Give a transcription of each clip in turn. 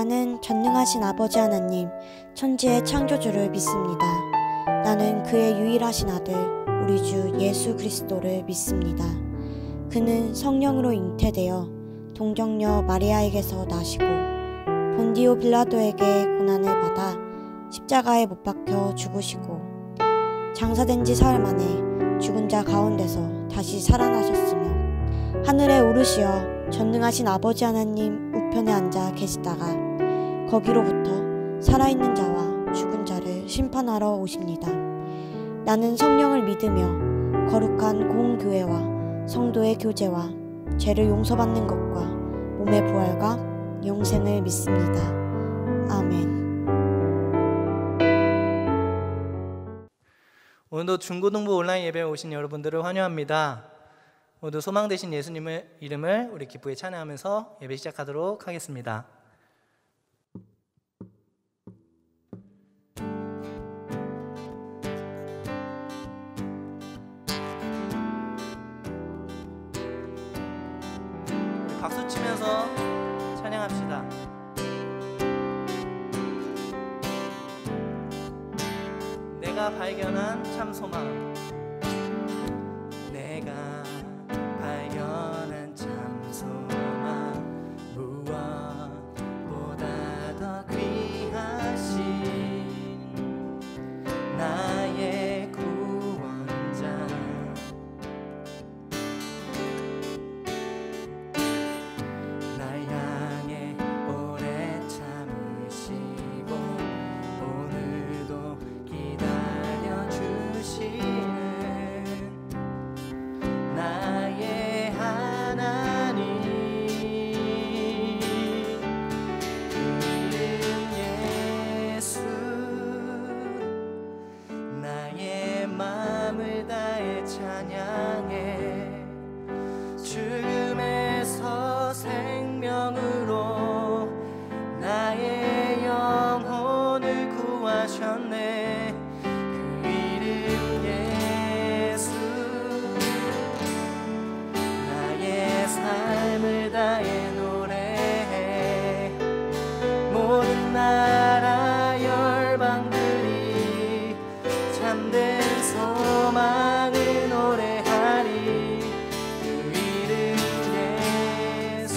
나는 전능하신 아버지 하나님, 천지의 창조주를 믿습니다. 나는 그의 유일하신 아들, 우리 주 예수 그리스도를 믿습니다. 그는 성령으로 잉태되어 동정녀 마리아에게서 나시고 본디오 빌라도에게 고난을 받아 십자가에 못 박혀 죽으시고 장사된 지 사흘 만에 죽은 자 가운데서 다시 살아나셨으며 하늘에 오르시어 전능하신 아버지 하나님 우편에 앉아 계시다가 거기로부터 살아있는 자와 죽은 자를 심판하러 오십니다. 나는 성령을 믿으며 거룩한 공교회와 성도의 교제와 죄를 용서받는 것과 몸의 부활과 영생을 믿습니다. 아멘. 오늘도 중고등부 온라인 예배에 오신 여러분들을 환영합니다. 모두 소망 되신 예수님의 이름을 우리 기쁘게 찬양하면서 예배 시작하도록 하겠습니다. 우리 박수 치면서 찬양합시다. 내가 발견한 참 소망. 내가 발견한 참 소망, 무엇보다 더 귀하신 나의 구원자. 날 향해 오래 참으시고 오늘도 기다려 주시는 나의 하나님. 그 이름 예수. 나의 마음을 다해 찬양해. 죽음에서 생명으로 나의 영혼을 구하셨네. 그 이름 예수. 나의 삶을 다해 노래해. 모든 나라 열방들이 참된 소망을 노래하리. 그 이름 예수.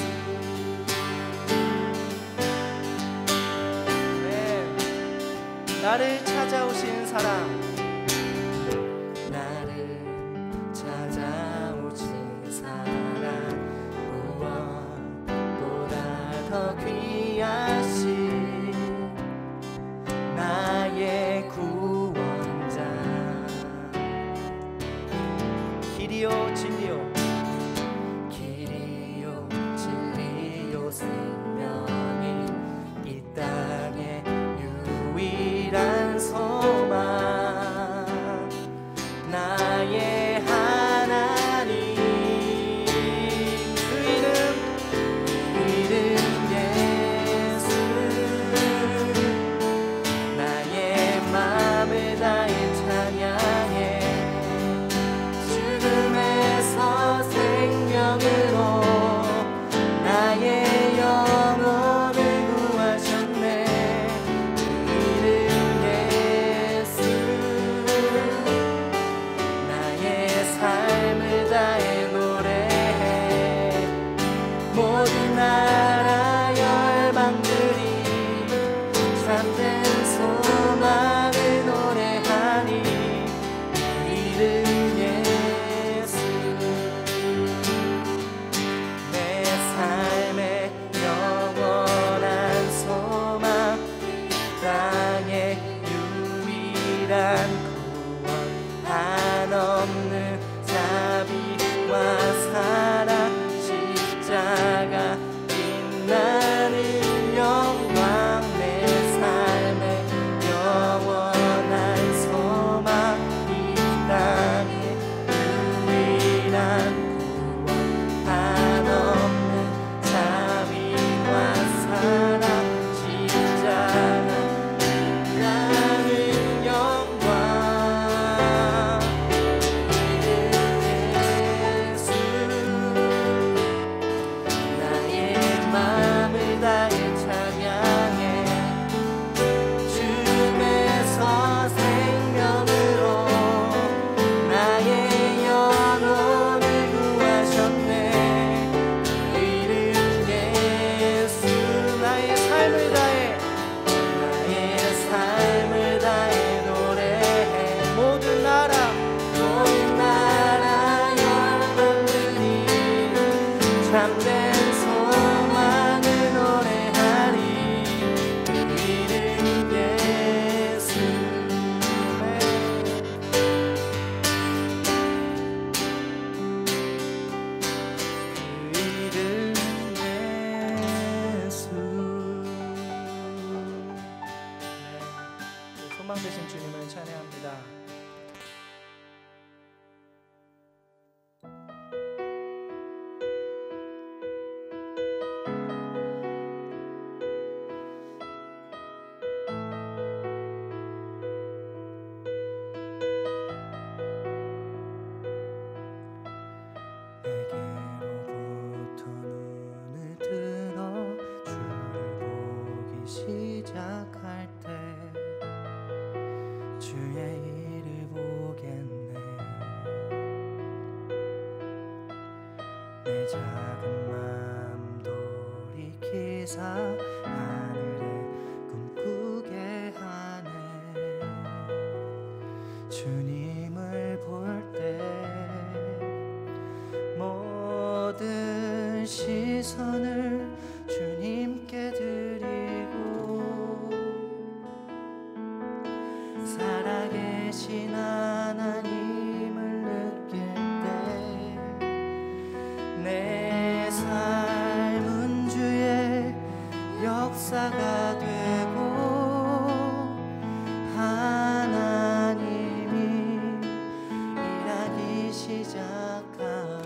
네. 나를 찾아오신 사랑. 나를 찾아오신 사랑, 무엇보다 더 귀하신 나의 구원자. 길이요 진리요, 길이요 진리요 생명인 이 땅의 유일한 소망. 참된 소망을 노래하리. 그 이름 예수. 그 이름 예수. 소망 되신 주님을 찬양합니다. 내게로부터 눈을 들어 주를 보기 시작할 때 주의 일을 보겠네. 내 작은 마음 돌이키사 하늘에 꿈꾸게 하네. 주님을 볼 때 모든 시선을 주님께 드리고 살아계신 하나님을 느낄 때 내 삶은 주의 역사가 되고 하나님이 일하기 시작하네.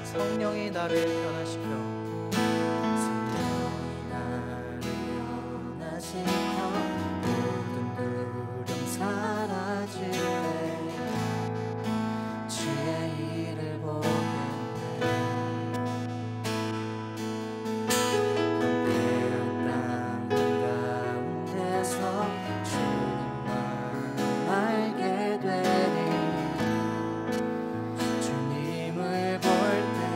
성령이 나를 변화시켜 모든 두려움 사라질 때 주의 일을 보겠네. 황폐한 땅 한가운데서 주님만을 알게 되리. 주님을 볼 때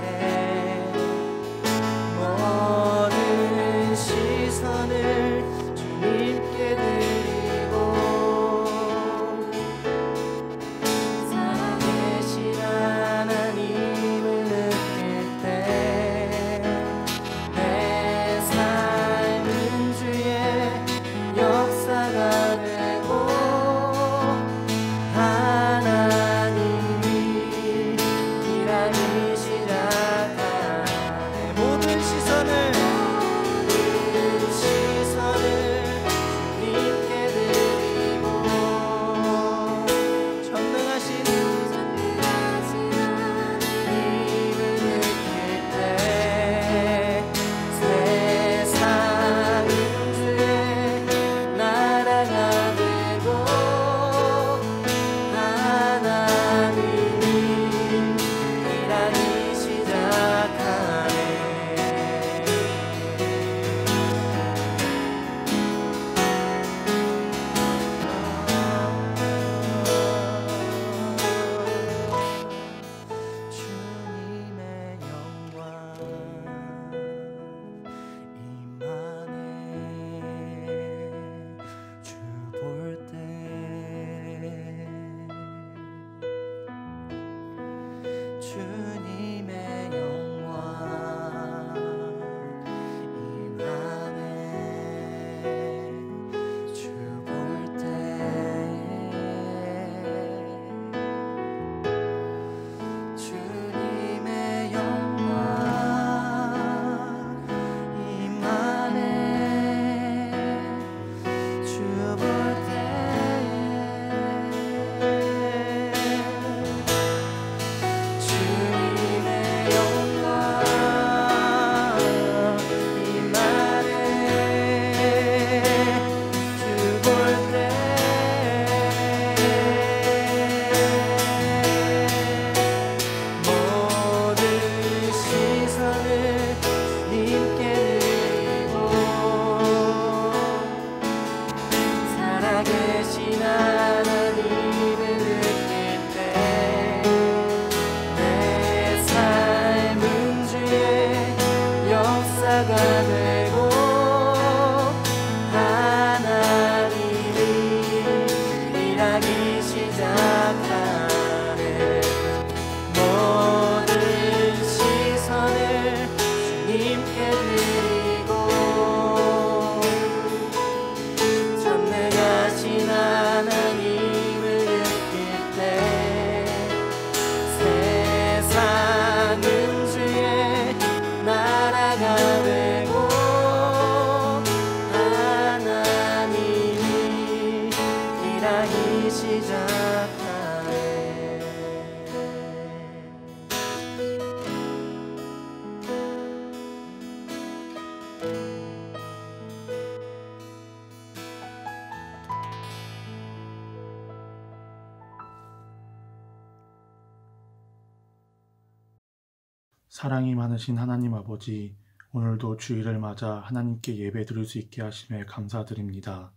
사랑이 많으신 하나님 아버지, 오늘도 주일을 맞아 하나님께 예배 드릴 수 있게 하심에 감사드립니다.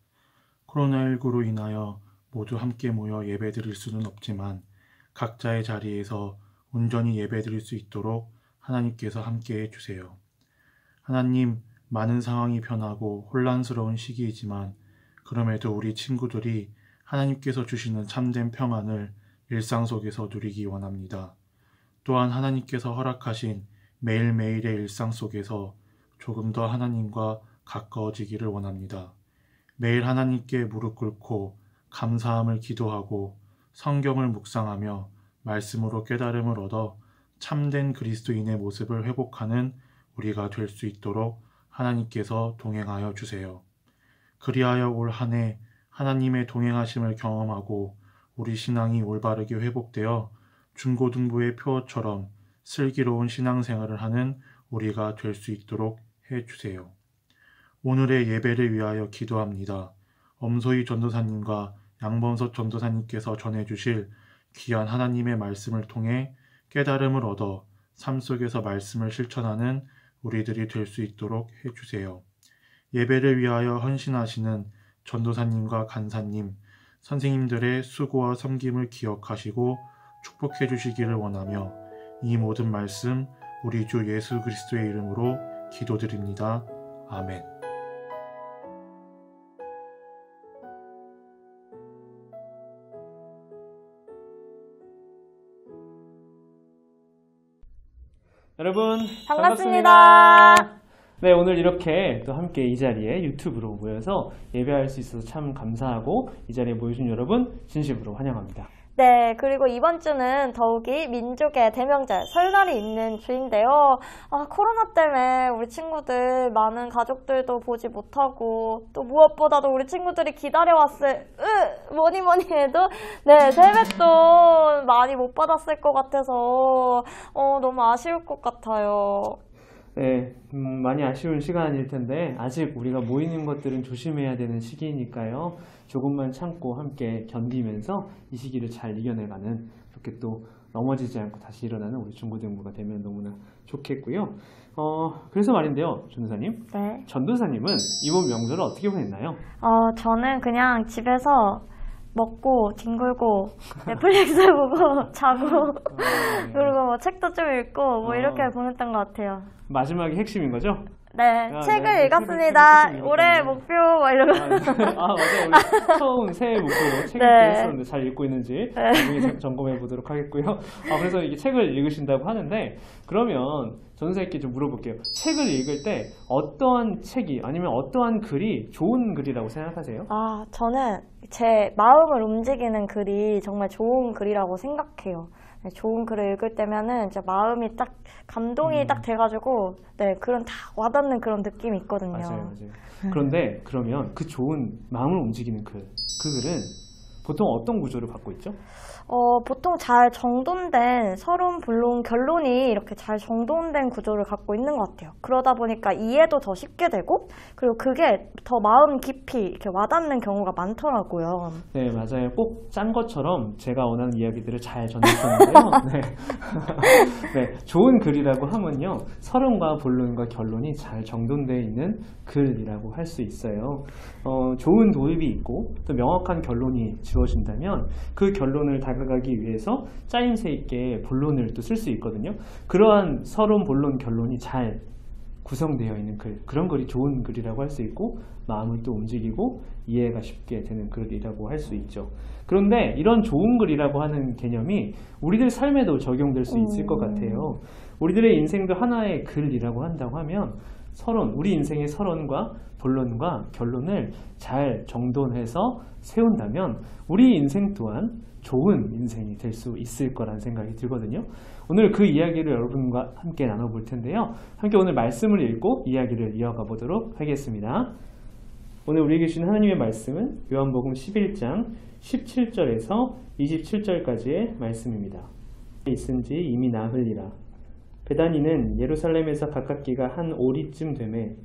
코로나19로 인하여 모두 함께 모여 예배 드릴 수는 없지만 각자의 자리에서 온전히 예배 드릴 수 있도록 하나님께서 함께 해주세요. 하나님, 많은 상황이 변하고 혼란스러운 시기이지만 그럼에도 우리 친구들이 하나님께서 주시는 참된 평안을 일상 속에서 누리기 원합니다. 또한 하나님께서 허락하신 매일매일의 일상 속에서 조금 더 하나님과 가까워지기를 원합니다. 매일 하나님께 무릎 꿇고 감사함을 기도하고 성경을 묵상하며 말씀으로 깨달음을 얻어 참된 그리스도인의 모습을 회복하는 우리가 될 수 있도록 하나님께서 동행하여 주세요. 그리하여 올 한 해 하나님의 동행하심을 경험하고 우리 신앙이 올바르게 회복되어 중고등부의 표어처럼 슬기로운 신앙생활을 하는 우리가 될 수 있도록 해주세요. 오늘의 예배를 위하여 기도합니다. 엄소희 전도사님과 양범석 전도사님께서 전해주실 귀한 하나님의 말씀을 통해 깨달음을 얻어 삶 속에서 말씀을 실천하는 우리들이 될 수 있도록 해주세요. 예배를 위하여 헌신하시는 전도사님과 간사님, 선생님들의 수고와 섬김을 기억하시고 축복해 주시기를 원하며 이 모든 말씀 우리 주 예수 그리스도의 이름으로 기도드립니다. 아멘. 여러분 반갑습니다. 네, 오늘 이렇게 또 함께 이 자리에 유튜브로 모여서 예배할 수 있어서 참 감사하고 이 자리에 모여주신 여러분 진심으로 환영합니다. 네, 그리고 이번 주는 더욱이 민족의 대명절 설날이 있는 주인데요. 코로나 때문에 우리 친구들 많은 가족들도 보지 못하고 또 무엇보다도 우리 친구들이 기다려왔을 뭐니 해도 네, 세뱃돈 많이 못 받았을 것 같아서 너무 아쉬울 것 같아요. 네, 많이 아쉬운 시간일 텐데 아직 우리가 모이는 것들은 조심해야 되는 시기니까요. 조금만 참고 함께 견디면서 이 시기를 잘 이겨내가는, 그렇게 또 넘어지지 않고 다시 일어나는 우리 중고등부가 되면 너무나 좋겠고요. 그래서 말인데요, 전도사님. 네. 전도사님은 이번 명절을 어떻게 보냈나요? 저는 그냥 집에서 먹고 뒹굴고 넷플릭스 보고 자고 네. 그리고 뭐 책도 좀 읽고 뭐 이렇게 보냈던 것 같아요. 마지막이 핵심인 거죠? 네, 책을 네, 읽었습니다. 책을 올해 목표 막 이러고. 맞아요. 우리 처음 새해 목표로 책을 네. 읽었었는데 잘 읽고 있는지 나중에 점검해 보도록 하겠고요. 그래서 이게 책을 읽으신다고 하는데, 그러면 전도사님께 좀 물어볼게요. 책을 읽을 때 어떠한 책이 아니면 어떠한 글이 좋은 글이라고 생각하세요? 저는 제 마음을 움직이는 글이 정말 좋은 글이라고 생각해요. 네, 좋은 글을 읽을 때면은 이제 마음이 딱 감동이 딱 돼가지고 네, 그런 다 와닿는 그런 느낌이 있거든요. 맞아요. 그런데 그러면 그 좋은 마음을 움직이는 글, 그 글은 보통 어떤 구조를 갖고 있죠? 보통 잘 정돈된 서론, 본론, 결론이 이렇게 잘 정돈된 구조를 갖고 있는 것 같아요. 그러다 보니까 이해도 더 쉽게 되고, 그리고 그게 더 마음 깊이 이렇게 와닿는 경우가 많더라고요. 네, 맞아요. 꼭 짠 것처럼 제가 원하는 이야기들을 잘 전했었는데요. 네. 네, 좋은 글이라고 하면요, 서론과 본론과 결론이 잘 정돈되어 있는 글이라고 할 수 있어요. 좋은 도입이 있고 또 명확한 결론이 주어진다면 그 결론을 다가가기 위해서 짜임새 있게 본론을 또 쓸 수 있거든요. 그러한 서론, 본론, 결론이 잘 구성되어 있는 글, 그런 글이 좋은 글이라고 할 수 있고 마음을 또 움직이고 이해가 쉽게 되는 글이라고 할 수 있죠. 그런데 이런 좋은 글이라고 하는 개념이 우리들 삶에도 적용될 수 있을 것 같아요. 우리들의 인생도 하나의 글이라고 한다고 하면 서론, 우리 인생의 서론과 본론과 결론을 잘 정돈해서 세운다면 우리 인생 또한 좋은 인생이 될 수 있을 거란 생각이 들거든요. 오늘 그 이야기를 여러분과 함께 나눠볼 텐데요. 함께 오늘 말씀을 읽고 이야기를 이어가 보도록 하겠습니다. 오늘 우리에게 주신 하나님의 말씀은 요한복음 11장 17절에서 27절까지의 말씀입니다. 있은지 이미 나흘이라. 베다니는 예루살렘에서 가깝기가 한 오리쯤 되매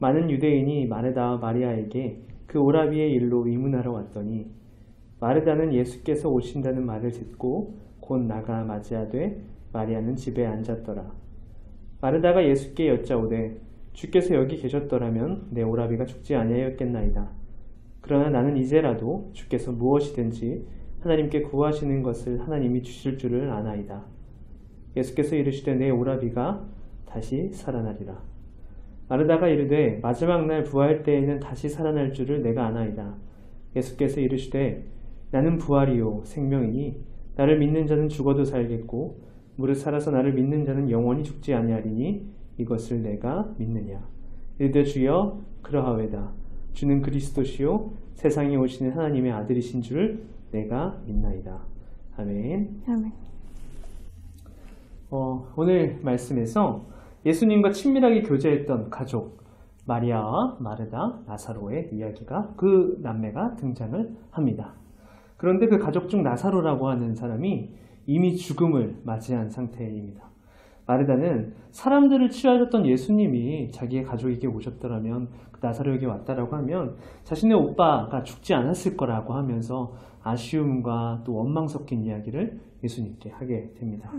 많은 유대인이 마르다와 마리아에게 그 오라비의 일로 의문하러 왔더니 마르다는 예수께서 오신다는 말을 듣고 곧 나가 맞이하되 마리아는 집에 앉았더라. 마르다가 예수께 여짜오되 주께서 여기 계셨더라면 내 오라비가 죽지 아니하였겠나이다. 그러나 나는 이제라도 주께서 무엇이든지 하나님께 구하시는 것을 하나님이 주실 줄을 아나이다. 예수께서 이르시되 내 오라비가 다시 살아나리라. 마르다가 이르되 마지막 날 부활 때에는 다시 살아날 줄을 내가 아나이다. 예수께서 이르시되 나는 부활이요 생명이니 나를 믿는 자는 죽어도 살겠고 무릇 살아서 나를 믿는 자는 영원히 죽지 아니하리니 이것을 내가 믿느냐. 이르되 주여 그러하외다. 주는 그리스도시요 세상에 오시는 하나님의 아들이신 줄 내가 믿나이다. 아멘. 아멘. 오늘 말씀에서 예수님과 친밀하게 교제했던 가족 마리아와 마르다, 나사로의 이야기가 그 남매가 등장을 합니다. 그런데 그 가족 중 나사로라고 하는 사람이 이미 죽음을 맞이한 상태입니다. 마르다는 사람들을 취하셨던 예수님이 자기의 가족에게 오셨더라면 나사로에게 왔다라고 하면 자신의 오빠가 죽지 않았을 거라고 하면서 아쉬움과 또 원망 섞인 이야기를 예수님께 하게 됩니다.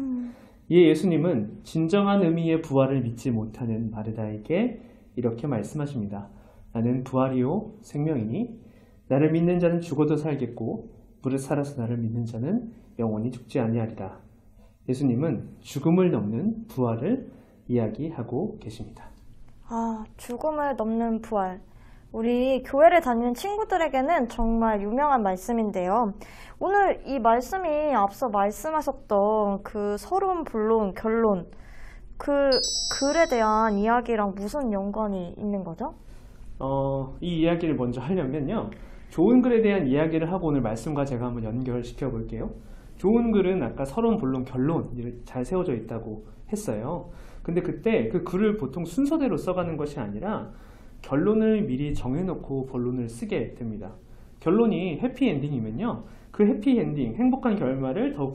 이에 예수님은 진정한 의미의 부활을 믿지 못하는 마르다에게 이렇게 말씀하십니다. 나는 부활이요 생명이니 나를 믿는 자는 죽어도 살겠고 무릇 살아서 나를 믿는 자는 영원히 죽지 아니하리라. 예수님은 죽음을 넘는 부활을 이야기하고 계십니다. 죽음을 넘는 부활. 우리 교회를 다니는 친구들에게는 정말 유명한 말씀인데요. 오늘 이 말씀이 앞서 말씀하셨던 그 서론, 본론, 결론, 그 글에 대한 이야기랑 무슨 연관이 있는 거죠? 이 이야기를 먼저 하려면요. 좋은 글에 대한 이야기를 하고 오늘 말씀과 제가 한번 연결시켜 볼게요. 좋은 글은 아까 서론, 본론, 결론 잘 세워져 있다고 했어요. 근데 그때 그 글을 보통 순서대로 써가는 것이 아니라 결론을 미리 정해놓고 본론을 쓰게 됩니다. 결론이 해피엔딩이면요. 그 해피엔딩, 행복한 결말을 더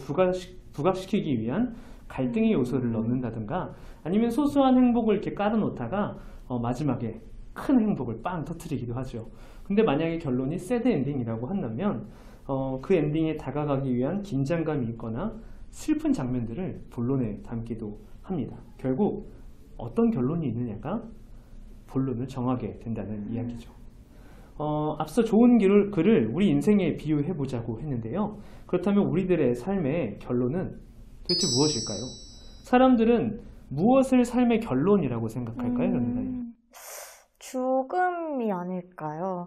부각시키기 위한 갈등의 요소를 넣는다든가 아니면 소소한 행복을 이렇게 깔아놓다가 마지막에 큰 행복을 빵 터뜨리기도 하죠. 근데 만약에 결론이 새드 엔딩이라고 한다면 그 엔딩에 다가가기 위한 긴장감이 있거나 슬픈 장면들을 본론에 담기도 합니다. 결국 어떤 결론이 있느냐가 본론을 정하게 된다는 이야기죠. 앞서 좋은 글을 우리 인생에 비유해보자고 했는데요. 그렇다면 우리들의 삶의 결론은 도대체 무엇일까요? 사람들은 무엇을 삶의 결론이라고 생각할까요? 죽음이 아닐까요?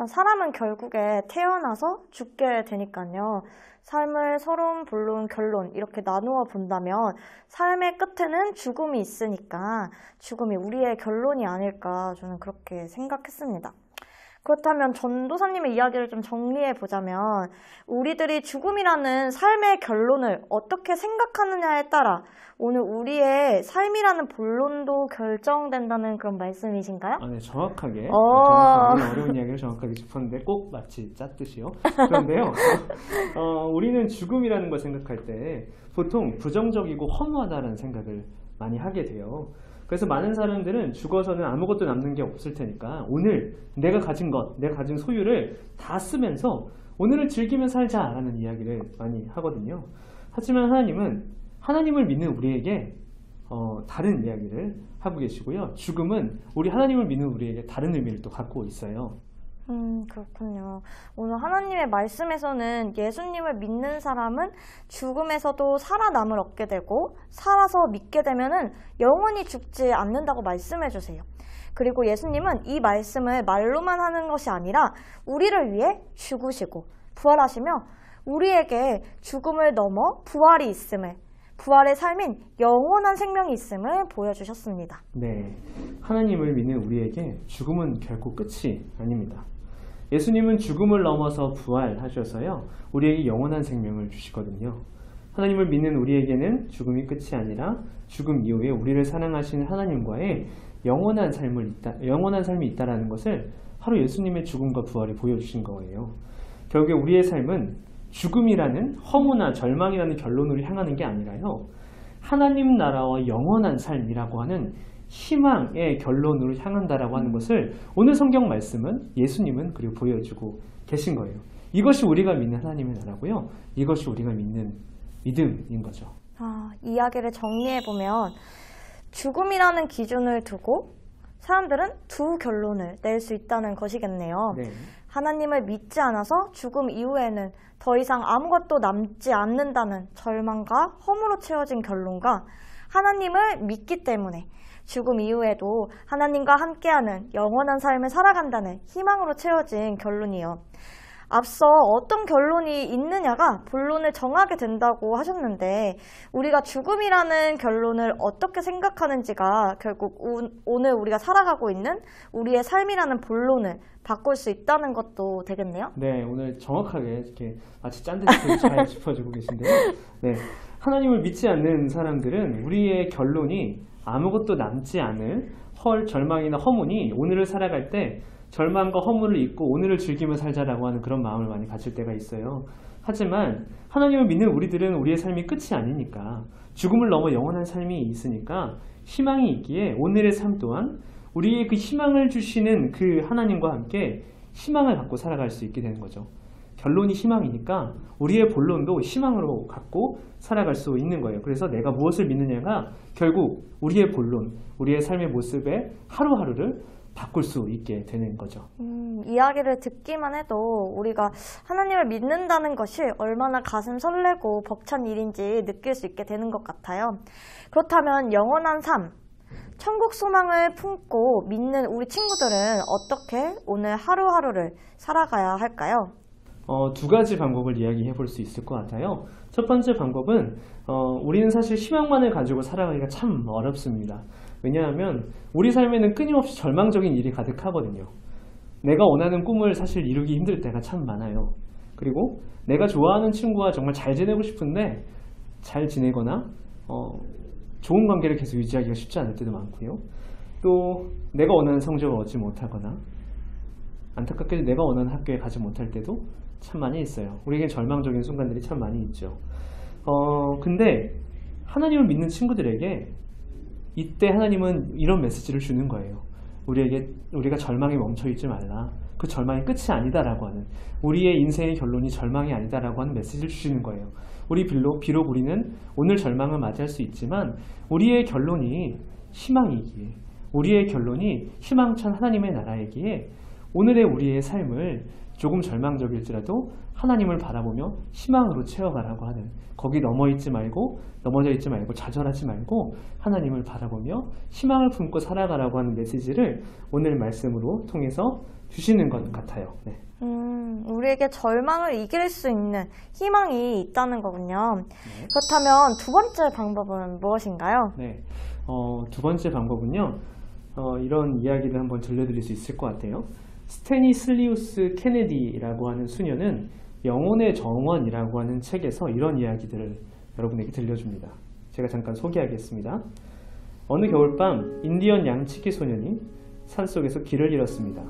사람은 결국에 태어나서 죽게 되니까요. 삶을 서론, 본론, 결론 이렇게 나누어 본다면 삶의 끝에는 죽음이 있으니까 죽음이 우리의 결론이 아닐까 저는 그렇게 생각했습니다. 그렇다면 전도사님의 이야기를 좀 정리해 보자면 우리들이 죽음이라는 삶의 결론을 어떻게 생각하느냐에 따라 오늘 우리의 삶이라는 본론도 결정된다는 그런 말씀이신가요? 네, 정확하게 어려운 이야기를 정확하게 짚었는데 꼭 마치 짰듯이요. 그런데요, 우리는 죽음이라는 걸 생각할 때 보통 부정적이고 허무하다는 생각을 많이 하게 돼요. 그래서 많은 사람들은 죽어서는 아무것도 남는 게 없을 테니까 오늘 내가 가진 것, 내가 가진 소유를 다 쓰면서 오늘을 즐기며 살자라는 이야기를 많이 하거든요. 하지만 하나님을 믿는 우리에게 다른 이야기를 하고 계시고요. 죽음은 우리 하나님을 믿는 우리에게 다른 의미를 또 갖고 있어요. 그렇군요. 오늘 하나님의 말씀에서는 예수님을 믿는 사람은 죽음에서도 살아남을 얻게 되고 살아서 믿게 되면은 영원히 죽지 않는다고 말씀해 주세요. 그리고 예수님은 이 말씀을 말로만 하는 것이 아니라 우리를 위해 죽으시고 부활하시며 우리에게 죽음을 넘어 부활이 있음을 부활의 삶인 영원한 생명이 있음을 보여주셨습니다. 네, 하나님을 믿는 우리에게 죽음은 결코 끝이 아닙니다. 예수님은 죽음을 넘어서 부활하셔서요 우리에게 영원한 생명을 주시거든요. 하나님을 믿는 우리에게는 죽음이 끝이 아니라 죽음 이후에 우리를 사랑하시는 하나님과의 영원한 삶이 있다라는 것을 바로 예수님의 죽음과 부활이 보여주신 거예요. 결국에 우리의 삶은 죽음이라는 허무나 절망이라는 결론으로 향하는 게 아니라요 하나님 나라와 영원한 삶이라고 하는 희망의 결론으로 향한다라고 하는 것을 오늘 성경 말씀은 예수님은 그리고 보여주고 계신 거예요. 이것이 우리가 믿는 하나님의 나라고요. 이것이 우리가 믿는 믿음인 거죠. 이야기를 정리해보면 죽음이라는 기준을 두고 사람들은 두 결론을 낼 수 있다는 것이겠네요. 네. 하나님을 믿지 않아서 죽음 이후에는 더 이상 아무것도 남지 않는다는 절망과 허무로 채워진 결론과 하나님을 믿기 때문에 죽음 이후에도 하나님과 함께하는 영원한 삶을 살아간다는 희망으로 채워진 결론이요. 앞서 어떤 결론이 있느냐가 본론을 정하게 된다고 하셨는데 우리가 죽음이라는 결론을 어떻게 생각하는지가 결국 오늘 우리가 살아가고 있는 우리의 삶이라는 본론을 바꿀 수 있다는 것도 되겠네요. 네, 오늘 정확하게 이렇게 마치 짠 듯이 잘 짚어주고 계신데요. 네, 하나님을 믿지 않는 사람들은 우리의 결론이 아무것도 남지 않을 절망이나 허무니 오늘을 살아갈 때 절망과 허무를 잊고 오늘을 즐기며 살자라고 하는 그런 마음을 많이 가질 때가 있어요. 하지만 하나님을 믿는 우리들은 우리의 삶이 끝이 아니니까 죽음을 넘어 영원한 삶이 있으니까 희망이 있기에 오늘의 삶 또한 우리의 그 희망을 주시는 그 하나님과 함께 희망을 갖고 살아갈 수 있게 되는 거죠. 결론이 희망이니까 우리의 본론도 희망으로 갖고 살아갈 수 있는 거예요. 그래서 내가 무엇을 믿느냐가 결국 우리의 본론, 우리의 삶의 모습에 하루하루를 바꿀 수 있게 되는 거죠. 이야기를 듣기만 해도 우리가 하나님을 믿는다는 것이 얼마나 가슴 설레고 벅찬 일인지 느낄 수 있게 되는 것 같아요. 그렇다면 영원한 삶, 천국 소망을 품고 믿는 우리 친구들은 어떻게 오늘 하루하루를 살아가야 할까요? 두 가지 방법을 이야기해 볼 수 있을 것 같아요. 첫 번째 방법은 우리는 사실 희망만을 가지고 살아가기가 참 어렵습니다. 왜냐하면 우리 삶에는 끊임없이 절망적인 일이 가득하거든요. 내가 원하는 꿈을 사실 이루기 힘들 때가 참 많아요. 그리고 내가 좋아하는 친구와 정말 잘 지내고 싶은데 잘 지내거나 좋은 관계를 계속 유지하기가 쉽지 않을 때도 많고요. 또 내가 원하는 성적을 얻지 못하거나 안타깝게도 내가 원하는 학교에 가지 못할 때도 참 많이 있어요. 우리에겐 절망적인 순간들이 참 많이 있죠. 근데 하나님을 믿는 친구들에게 이때 하나님은 이런 메시지를 주는 거예요. 우리가 절망에 멈춰있지 말라. 그 절망이 끝이 아니다라고 하는, 우리의 인생의 결론이 절망이 아니다라고 하는 메시지를 주시는 거예요. 비록 우리는 오늘 절망을 맞이할 수 있지만 우리의 결론이 희망이기에, 우리의 결론이 희망찬 하나님의 나라이기에 오늘의 우리의 삶을 조금 절망적일지라도 하나님을 바라보며 희망으로 채워가라고 하는, 거기 넘어져 있지 말고 좌절하지 말고 하나님을 바라보며 희망을 품고 살아가라고 하는 메시지를 오늘 말씀으로 통해서 주시는 것 같아요. 네. 우리에게 절망을 이길 수 있는 희망이 있다는 거군요. 네. 그렇다면 두 번째 방법은 무엇인가요? 네. 두 번째 방법은요. 이런 이야기를 한번 들려드릴 수 있을 것 같아요. 스테니슬리우스 케네디라고 하는 수녀는 영혼의 정원이라고 하는 책에서 이런 이야기들을 여러분에게 들려줍니다. 제가 잠깐 소개하겠습니다. 어느 겨울밤 인디언 양치기 소년이 산속에서 길을 잃었습니다.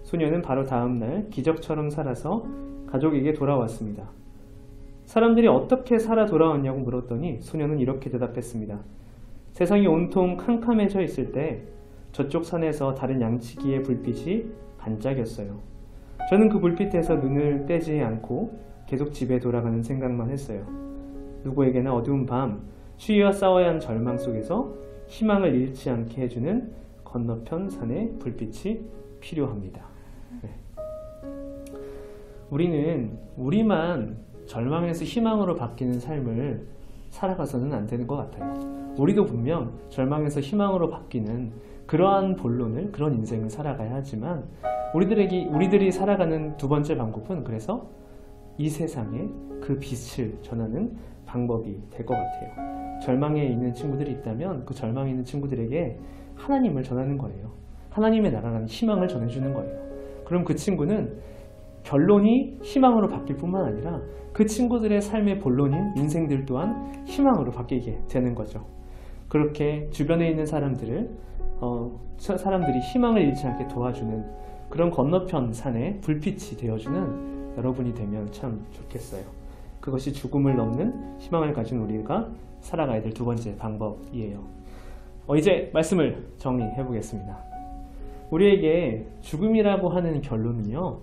소년은 바로 다음날 기적처럼 살아서 가족에게 돌아왔습니다. 사람들이 어떻게 살아 돌아왔냐고 물었더니 소년은 이렇게 대답했습니다. 세상이 온통 캄캄해져 있을 때 저쪽 산에서 다른 양치기의 불빛이 반짝였어요. 저는 그 불빛에서 눈을 떼지 않고 계속 집에 돌아가는 생각만 했어요. 누구에게나 어두운 밤, 추위와 싸워야 하는 절망 속에서 희망을 잃지 않게 해주는 건너편 산의 불빛이 필요합니다. 네. 우리만 절망에서 희망으로 바뀌는 삶을 살아가서는 안 되는 것 같아요. 우리도 분명 절망에서 희망으로 바뀌는 그러한 본론을, 그런 인생을 살아가야 하지만 우리들이 살아가는 두 번째 방법은 그래서 이 세상에 그 빛을 전하는 방법이 될 것 같아요. 절망에 있는 친구들이 있다면 그 절망에 있는 친구들에게 하나님을 전하는 거예요. 하나님의 나라라는 희망을 전해주는 거예요. 그럼 그 친구는 결론이 희망으로 바뀔 뿐만 아니라 그 친구들의 삶의 본론인 인생들 또한 희망으로 바뀌게 되는 거죠. 그렇게 주변에 있는 사람들이 희망을 잃지 않게 도와주는 그런 건너편 산에 불빛이 되어주는 여러분이 되면 참 좋겠어요. 그것이 죽음을 넘는 희망을 가진 우리가 살아가야 될 두 번째 방법이에요. 이제 말씀을 정리해 보겠습니다. 우리에게 죽음이라고 하는 결론은요,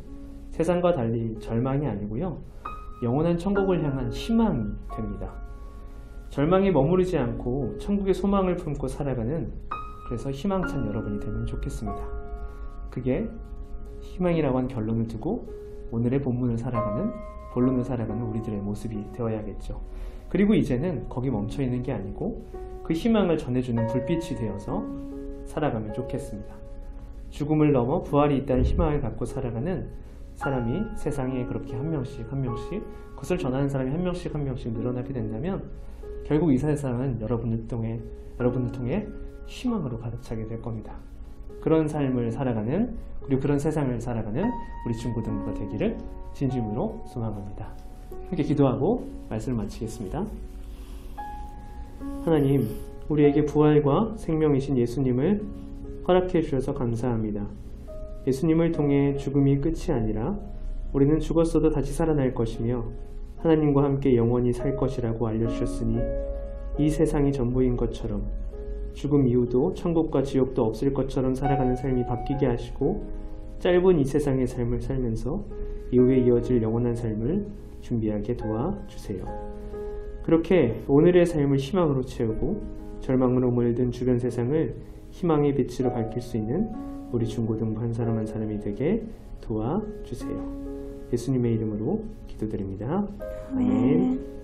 세상과 달리 절망이 아니고요, 영원한 천국을 향한 희망이 됩니다. 절망에 머무르지 않고 천국의 소망을 품고 살아가는, 그래서 희망찬 여러분이 되면 좋겠습니다. 그게 희망이라고 한 결론을 두고 오늘의 본론을 살아가는 우리들의 모습이 되어야겠죠. 그리고 이제는 거기 멈춰있는 게 아니고 그 희망을 전해주는 불빛이 되어서 살아가면 좋겠습니다. 죽음을 넘어 부활이 있다는 희망을 갖고 살아가는 사람이 세상에 그렇게 한 명씩 그것을 전하는 사람이 한 명씩 늘어나게 된다면 결국 이 세상은 여러분을 통해 희망으로 가득 차게 될 겁니다. 그런 삶을 살아가는, 그리고 그런 세상을 살아가는 우리 중고등부가 되기를 진심으로 소망합니다. 함께 기도하고 말씀을 마치겠습니다. 하나님, 우리에게 부활과 생명이신 예수님을 허락해 주셔서 감사합니다. 예수님을 통해 죽음이 끝이 아니라 우리는 죽었어도 다시 살아날 것이며 하나님과 함께 영원히 살 것이라고 알려주셨으니 이 세상이 전부인 것처럼 죽음 이후도 천국과 지옥도 없을 것처럼 살아가는 삶이 바뀌게 하시고 짧은 이 세상의 삶을 살면서 이후에 이어질 영원한 삶을 준비하게 도와주세요. 그렇게 오늘의 삶을 희망으로 채우고 절망으로 물든 주변 세상을 희망의 빛으로 밝힐 수 있는 우리 중고등부 한 사람 한 사람이 되게 도와주세요. 예수님의 이름으로 기도드립니다. 아멘.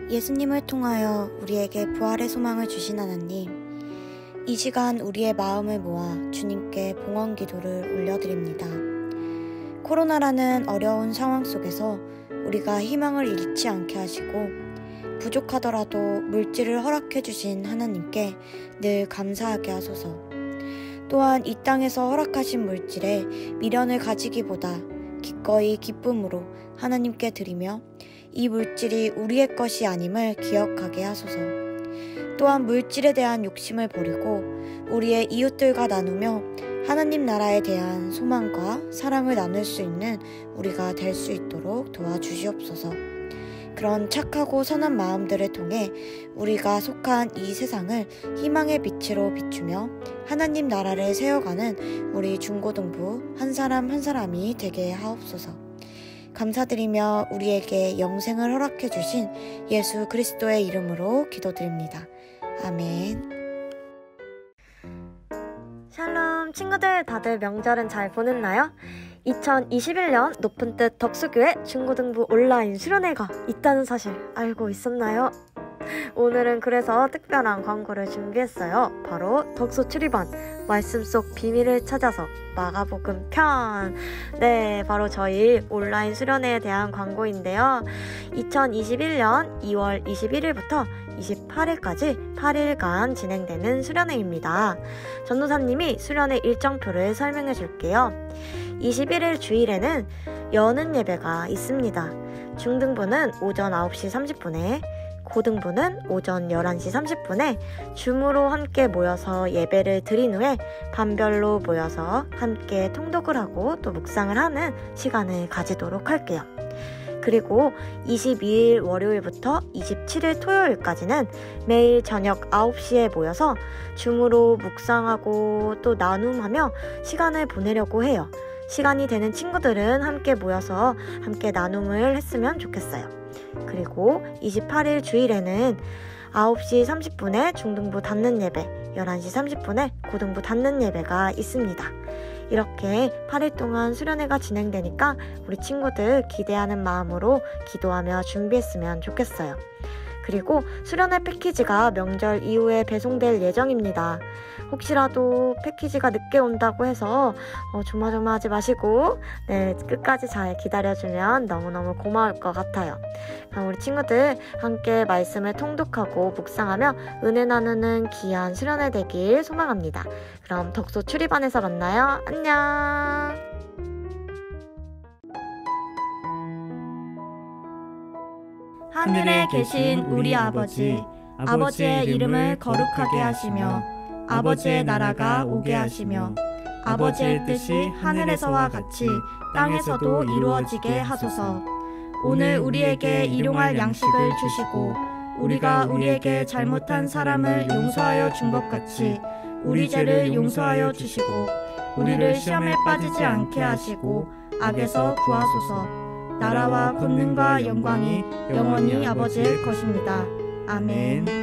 예수님을 통하여 우리에게 부활의 소망을 주신 하나님, 이 시간 우리의 마음을 모아 주님께 봉헌 기도를 올려드립니다. 코로나라는 어려운 상황 속에서 우리가 희망을 잃지 않게 하시고 부족하더라도 물질을 허락해 주신 하나님께 늘 감사하게 하소서. 또한 이 땅에서 허락하신 물질에 미련을 가지기보다 기꺼이 기쁨으로 하나님께 드리며 이 물질이 우리의 것이 아님을 기억하게 하소서. 또한 물질에 대한 욕심을 버리고 우리의 이웃들과 나누며 하나님 나라에 대한 소망과 사랑을 나눌 수 있는 우리가 될 수 있도록 도와주시옵소서. 그런 착하고 선한 마음들을 통해 우리가 속한 이 세상을 희망의 빛으로 비추며 하나님 나라를 세워가는 우리 중고등부 한 사람 한 사람이 되게 하옵소서. 감사드리며 우리에게 영생을 허락해 주신 예수 그리스도의 이름으로 기도드립니다. 아멘. 샬롬 친구들, 다들 명절은 잘 보냈나요? 2021년 높은 뜻 덕수교회 중고등부 온라인 수련회가 있다는 사실 알고 있었나요? 오늘은 그래서 특별한 광고를 준비했어요. 바로 덕수 출입원 말씀 속 비밀을 찾아서 마가복음 편. 네, 바로 저희 온라인 수련회에 대한 광고인데요. 2021년 2월 21일부터 28일까지 8일간 진행되는 수련회입니다. 전도사님이 수련회 일정표를 설명해 줄게요. 21일 주일에는 여는 예배가 있습니다. 중등부는 오전 9시 30분에, 고등부는 오전 11시 30분에 줌으로 함께 모여서 예배를 드린 후에 반별로 모여서 함께 통독을 하고 또 묵상을 하는 시간을 가지도록 할게요. 그리고 22일 월요일부터 27일 토요일까지는 매일 저녁 9시에 모여서 줌으로 묵상하고 또 나눔하며 시간을 보내려고 해요. 시간이 되는 친구들은 함께 모여서 함께 나눔을 했으면 좋겠어요. 그리고 28일 주일에는 9시 30분에 중등부 닫는 예배, 11시 30분에 고등부 닫는 예배가 있습니다. 이렇게 8일 동안 수련회가 진행되니까 우리 친구들 기대하는 마음으로 기도하며 준비했으면 좋겠어요. 그리고 수련회 패키지가 명절 이후에 배송될 예정입니다. 혹시라도 패키지가 늦게 온다고 해서 조마조마하지 마시고 끝까지 잘 기다려주면 너무너무 고마울 것 같아요. 그럼 우리 친구들 함께 말씀을 통독하고 묵상하며 은혜 나누는 귀한 수련회 되길 소망합니다. 그럼 덕소 추리반에서 만나요. 안녕. 하늘에 계신 우리 아버지, 아버지의 이름을 거룩하게 하시며 아버지의 나라가 오게 하시며 아버지의 뜻이 하늘에서와 같이 땅에서도 이루어지게 하소서. 오늘 우리에게 일용할 양식을 주시고 우리가 우리에게 잘못한 사람을 용서하여 준 것 같이 우리 죄를 용서하여 주시고 우리를 시험에 빠지지 않게 하시고 악에서 구하소서. 나라와 권능과 영광이 영원히 아버지의 것입니다. 아멘.